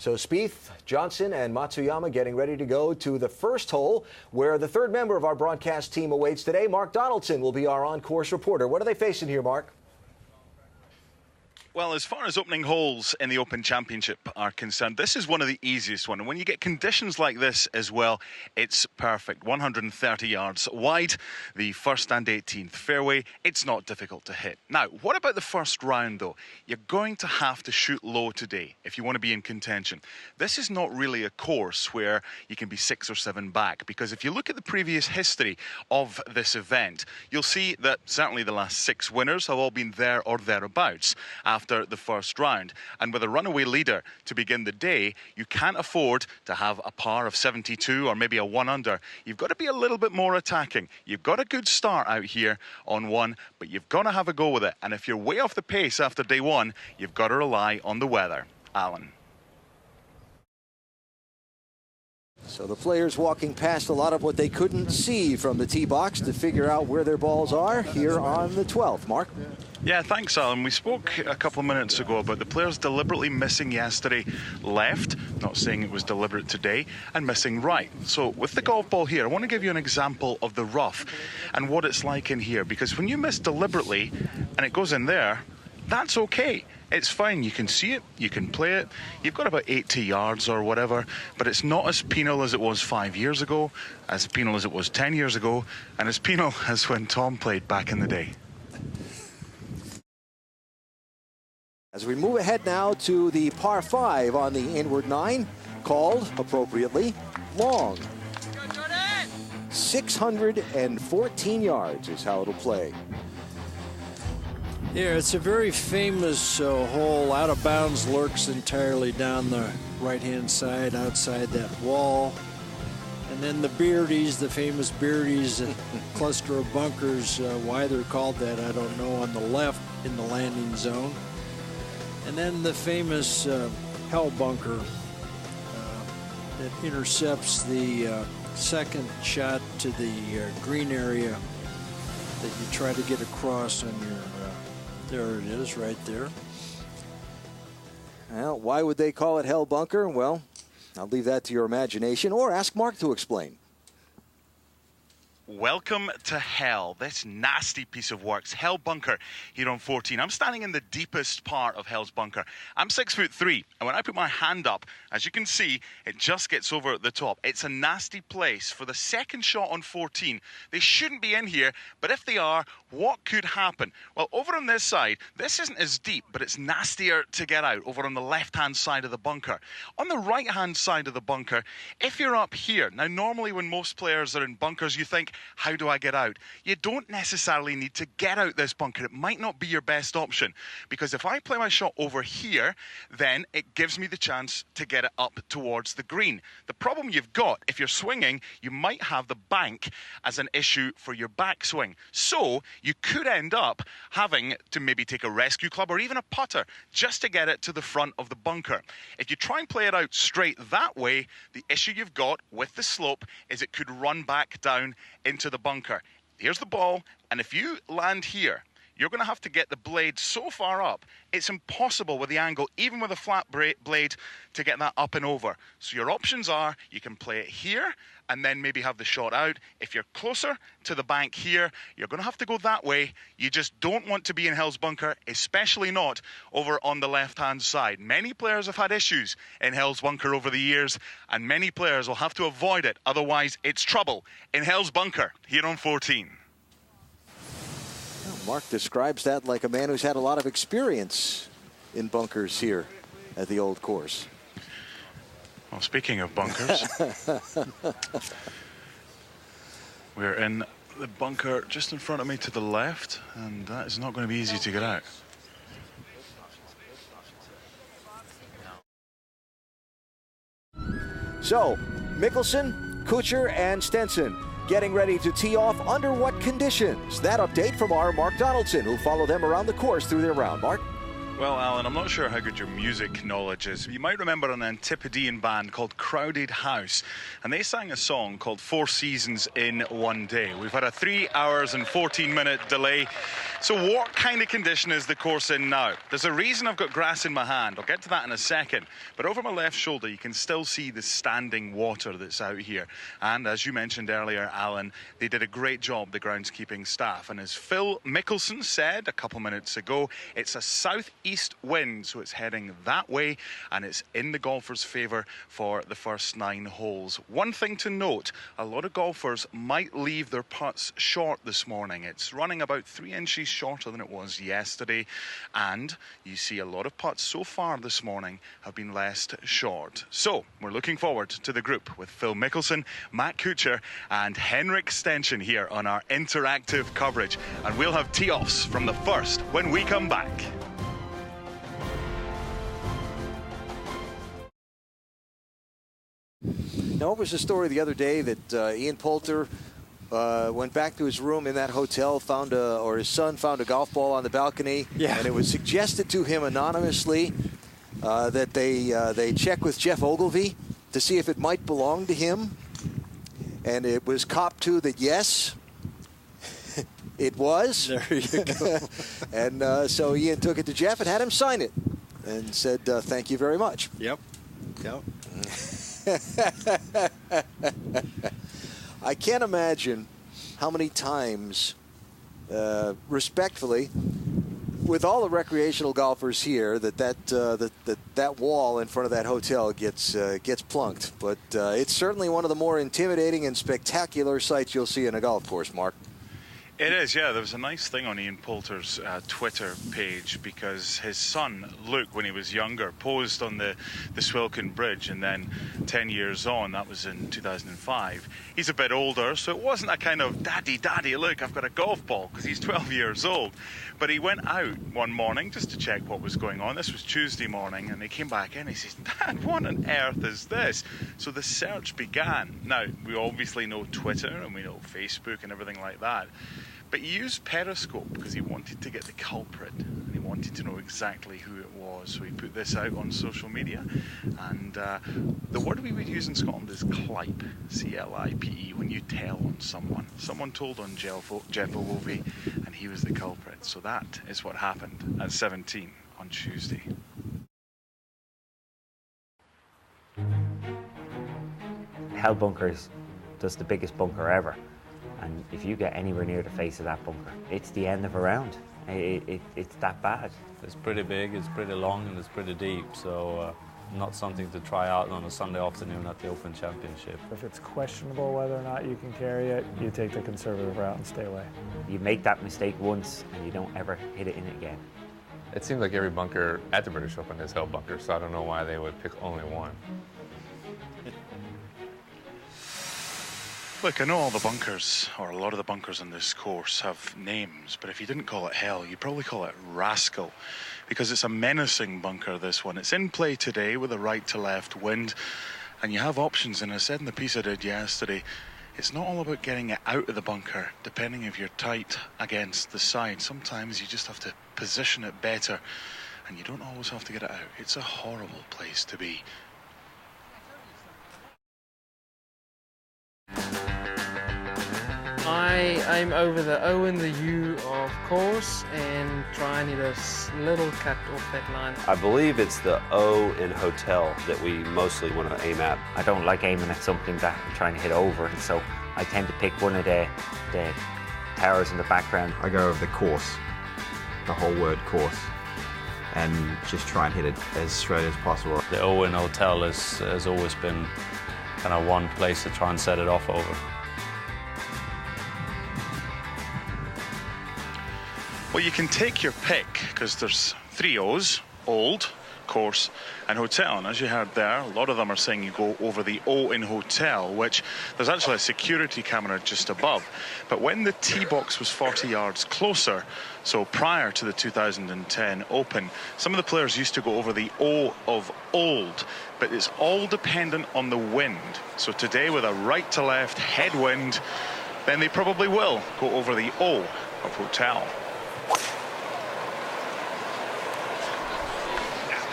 So Spieth, Johnson, and Matsuyama getting ready to go to the first hole, where the third member of our broadcast team awaits today. Mark Donaldson will be our on-course reporter. What are they facing here, Mark? Well, as far as opening holes in the Open Championship are concerned, this is one of the easiest ones. And when you get conditions like this as well, it's perfect. 130 yards wide, the first and 18th fairway. It's not difficult to hit. Now, what about the first round, though? You're going to have to shoot low today if you want to be in contention. This is not really a course where you can be 6 or 7 back, because if you look at the previous history of this event, you'll see that certainly the last 6 winners have all been there or thereabouts after the first round. And with a runaway leader to begin the day, you can't afford to have a par of 72 or maybe a 1 under. You've got to be a little bit more attacking. You've got a good start out here on 1, but you've got to have a go with it. And if you're way off the pace after day 1, you've got to rely on the weather. Alan. So the players walking past a lot of what they couldn't see from the tee box to figure out where their balls are here on the 12th. Mark? Yeah, thanks, Alan. We spoke a couple of minutes ago about the players deliberately missing yesterday left, not saying it was deliberate today, and missing right. So with the golf ball here, I want to give you an example of the rough and what it's like in here, because when you miss deliberately and it goes in there, that's okay. It's fine. You can see it. You can play it. You've got about 80 yards or whatever, but it's not as penal as it was 5 years ago, as penal as it was 10 years ago, and as penal as when Tom played back in the day. As we move ahead now to the par 5 on the inward 9, called appropriately long. 614 yards is how it'll play. Yeah, it's a very famous hole. Out of bounds lurks entirely down the right-hand side outside that wall. And then the Beardies, the famous Beardies, a cluster of bunkers, why they're called that, I don't know, on the left in the landing zone. And then the famous Hell Bunker that intercepts the second shot to the green area that you try to get across on your, there it is right there. Well, why would they call it Hell Bunker? Well, I'll leave that to your imagination, or ask Mark to explain. Welcome to hell. This nasty piece of work's Hell Bunker here on 14. I'm standing in the deepest part of Hell's Bunker. I'm 6'3", and when I put my hand up, as you can see, it just gets over the top. It's a nasty place for the second shot on 14. They shouldn't be in here, but if they are, what could happen? Well, over on this side, this isn't as deep, but it's nastier to get out over on the left-hand side of the bunker. On the right-hand side of the bunker, if you're up here, now normally when most players are in bunkers, you think, how do I get out? You don't necessarily need to get out this bunker. It might not be your best option, because if I play my shot over here, then it gives me the chance to get it up towards the green. The problem you've got, if you're swinging, you might have the bank as an issue for your backswing. So you could end up having to maybe take a rescue club or even a putter just to get it to the front of the bunker. If you try and play it out straight that way, the issue you've got with the slope is it could run back down into the bunker. Here's the ball, and if you land here, you're going to have to get the blade so far up, it's impossible with the angle, even with a flat blade, to get that up and over. So your options are, you can play it here, and then maybe have the shot out. If you're closer to the bank here, you're going to have to go that way. You just don't want to be in Hell's Bunker, especially not over on the left-hand side. Many players have had issues in Hell's Bunker over the years, and many players will have to avoid it. Otherwise, it's trouble in Hell's Bunker here on 14. Mark describes that like a man who's had a lot of experience in bunkers here at the old course. Well, speaking of bunkers, we're in the bunker just in front of me to the left, and that is not going to be easy to get out. So, Mickelson, Kuchar, and Stenson getting ready to tee off under what conditions? That update from our Mark Donaldson, who'll follow them around the course through their round. Mark? Well, Alan, I'm not sure how good your music knowledge is. You might remember an Antipodean band called Crowded House, and they sang a song called Four Seasons in One Day. We've had a 3 hours and 14-minute delay. So what kind of condition is the course in now? There's a reason I've got grass in my hand. I'll get to that in a second. But over my left shoulder, you can still see the standing water that's out here. And as you mentioned earlier, Alan, they did a great job, the groundskeeping staff. And as Phil Mickelson said a couple minutes ago, it's a southeast wind, so it's heading that way, and it's in the golfers' favour for the first 9 holes. One thing to note, a lot of golfers might leave their putts short this morning. It's running about 3 inches shorter than it was yesterday, and you see a lot of putts so far this morning have been left short. So we're looking forward to the group with Phil Mickelson, Matt Kuchar and Henrik Stenson here on our interactive coverage, and we'll have tee-offs from the first when we come back. Now, what was the story the other day that Ian Poulter went back to his room in that hotel, or his son found a golf ball on the balcony, and it was suggested to him anonymously that they check with Jeff Ogilvy to see if it might belong to him, and it was copped to that yes, it was. There you go. And so Ian took it to Jeff and had him sign it and said thank you very much. Yep. I can't imagine how many times, respectfully, with all the recreational golfers here, that wall in front of that hotel gets plunked. But it's certainly one of the more intimidating and spectacular sights you'll see in a golf course, Mark. It is, yeah. There was a nice thing on Ian Poulter's Twitter page, because his son, Luke, when he was younger, posed on the Swilcan Bridge, and then 10 years on, that was in 2005, he's a bit older, so it wasn't a kind of, daddy, look, I've got a golf ball, because he's 12 years old. But he went out one morning just to check what was going on. This was Tuesday morning, and he came back in, he says, Dad, what on earth is this? So the search began. Now, we obviously know Twitter, and we know Facebook and everything like that. But he used Periscope because he wanted to get the culprit, and he wanted to know exactly who it was. So he put this out on social media, and the word we would use in Scotland is clipe, C-L-I-P-E, when you tell on someone. Someone told on Jeff Ogilvy, and he was the culprit. So that is what happened at 17 on Tuesday. Hell bunker is just the biggest bunker ever. And if you get anywhere near the face of that bunker, it's the end of a round. It's that bad. It's pretty big, it's pretty long, and it's pretty deep. So not something to try out on a Sunday afternoon at the Open Championship. If it's questionable whether or not you can carry it, you take the conservative route and stay away. You make that mistake once, and you don't ever hit it in again. It seems like every bunker at the British Open is hell bunker, so I don't know why they would pick only one. Look, I know all the bunkers, or a lot of the bunkers on this course, have names, but if you didn't call it hell, you'd probably call it rascal, because it's a menacing bunker, this one. It's in play today with a right to left wind, and you have options, and I said in the piece I did yesterday, it's not all about getting it out of the bunker, depending if you're tight against the side. Sometimes you just have to position it better, and you don't always have to get it out. It's a horrible place to be. I aim over the O and the U of course and try and hit a little cut off that line. I believe it's the O in hotel that we mostly want to aim at. I don't like aiming at something that I'm trying to hit over, and so I tend to pick one of the towers in the background. I go over the course, the whole word course, and just try and hit it as straight as possible. The O in hotel has always been kind of one place to try and set it off over. Well, you can take your pick, because there's 3 O's, old, course and hotel. And as you heard there, a lot of them are saying you go over the O in hotel, which there's actually a security camera just above. But when the tee box was 40 yards closer, so prior to the 2010 Open, some of the players used to go over the O of old, but it's all dependent on the wind. So today, with a right to left headwind, then they probably will go over the O of hotel.